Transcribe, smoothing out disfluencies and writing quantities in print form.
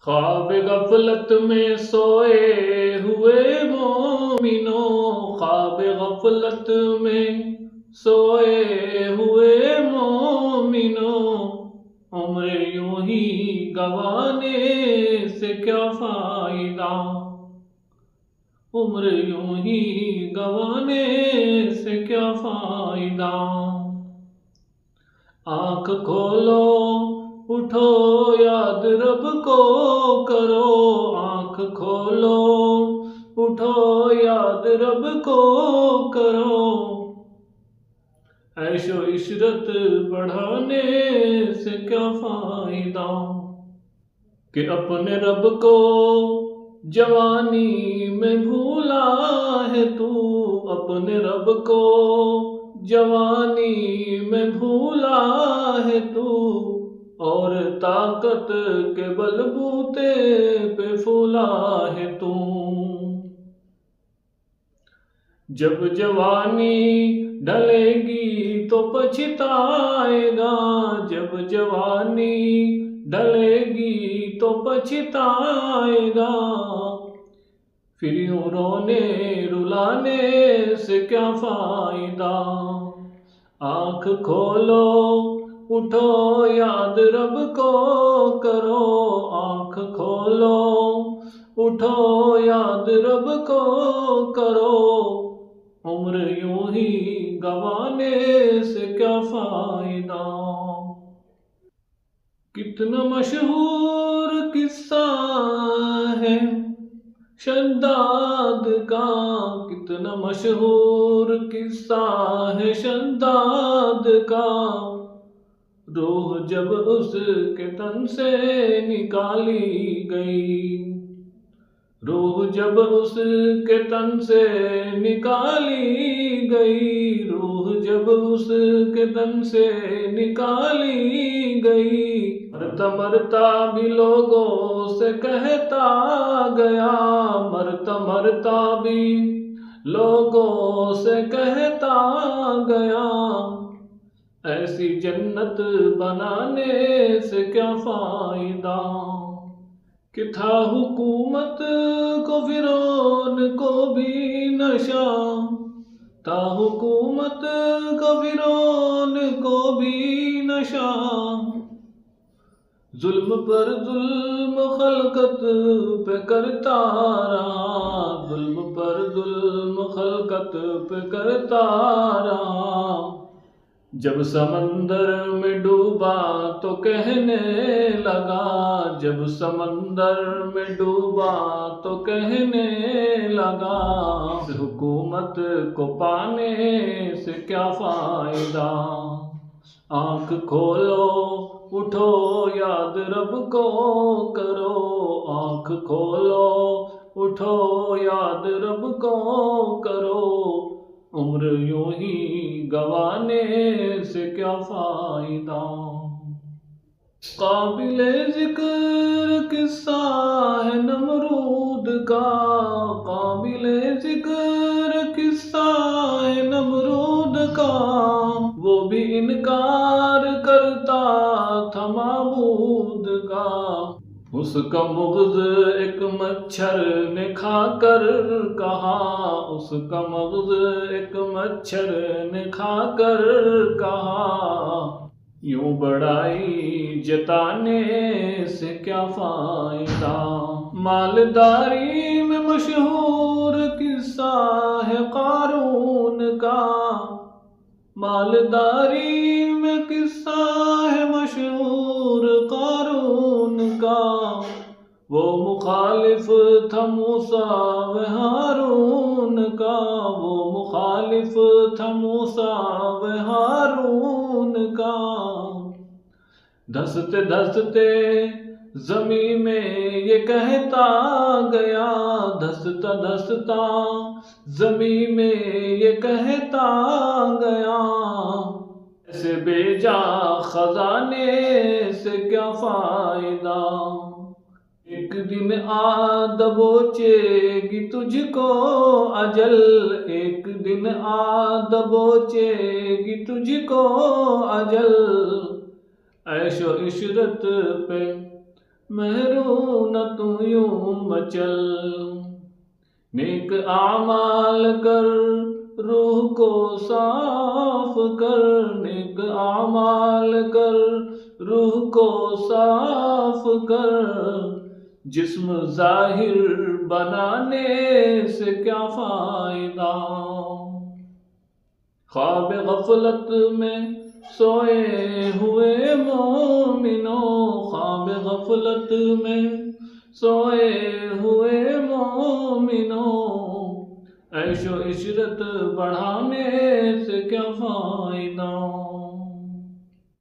ख्वाब गफलत में सोए हुए मोमिनो, ख्वाब गफलत में सोए हुए मोमिनो, उम्र यूं ही गवाने से क्या फायदा, उम्र यूं ही गवाने से क्या फायदा। आंख खोलो उठो याद रब को करो, आंख खोलो उठो याद रब को करो, ऐशो इशरत बढ़ाने से क्या फायदा। कि अपने रब को जवानी में भूला है तू, अपने रब को जवानी में भूला है तू, और ताकत के बलबूते पे फूला है तू। जब जवानी ढलेगी तो पछताएगा, जब जवानी ढलेगी तो पछताएगा, फिर यूं रोने रुलाने से क्या फायदा। आंख खोलो उठो याद रब को करो, आंख खोलो उठो याद रब को करो, उम्र यूं ही गवाने से क्या फायदा। कितना मशहूर किस्सा है शद्दाद का, कितना मशहूर किस्सा है शद्दाद का, रूह जब उसके तन से निकाली गई, रूह जब उसके तन से निकाली गई, रूह जब उसके तन से निकाली गई, मरता मरता भी लोगों से कहता गया, मरता मरता भी लोगों से कहता गया, ऐसी जन्नत बनाने से क्या फायदा। कि था हुकूमत को फिरौन को भी नशा, था हुकूमत को फिरौन को भी नशा, जुल्म पर जुल्म खलकत पे करता रहा, जुल्म पर जुल्म खलकत पे करता रहा। जब समंदर में डूबा तो कहने लगा, जब समंदर में डूबा तो कहने लगा, हुकूमत को पाने से क्या फायदा। आंख खोलो उठो याद रब को करो, आंख खोलो उठो याद रब को करो, उम्र यूं ही गवाने से क्या फायदा। काबिले जिक्र किस्सा है नमरूद का, काबिले जिक्र किस्सा है नमरूद का, वो भी इनकार करता था माबूद का, उसका मुग़्ज़ एक मच्छर ने खाकर कहा, उसका मुग़्ज़ एक मच्छर ने खाकर कहा, यूं बड़ाई जताने से क्या फायदा। मालदारी में मशहूर किस्सा है क़ारून का, मालदारी में किस्सा है मशहूर क़ारून का, वो मुखालिफ था मूसा व हारून का, वो मुखालिफ था मूसा व हारून का, धंसते धंसते ज़मीं में ये कहता गया, धंसता धंसता ज़मीं में ये कहता गया, ऐसे बेजा खजाने से क्या फायदा। एक दिन आ दबोचेगी तुझको अजल, एक दिन आ दबोचेगी तुझको अजल, ऐशो इशरत पे महरू न तू यूं मचल। नेक आमाल कर, रूह को साफ कर, नेक आमाल कर, रूह को साफ कर। जिस्म जाहिर बनाने से क्या फायदा। ख्वाब गफलत में सोए हुए मोमिनो, ख्वाब गफलत में सोए हुए मोमिनो। ऐशो इशरत बढ़ाने से क्या फायदा।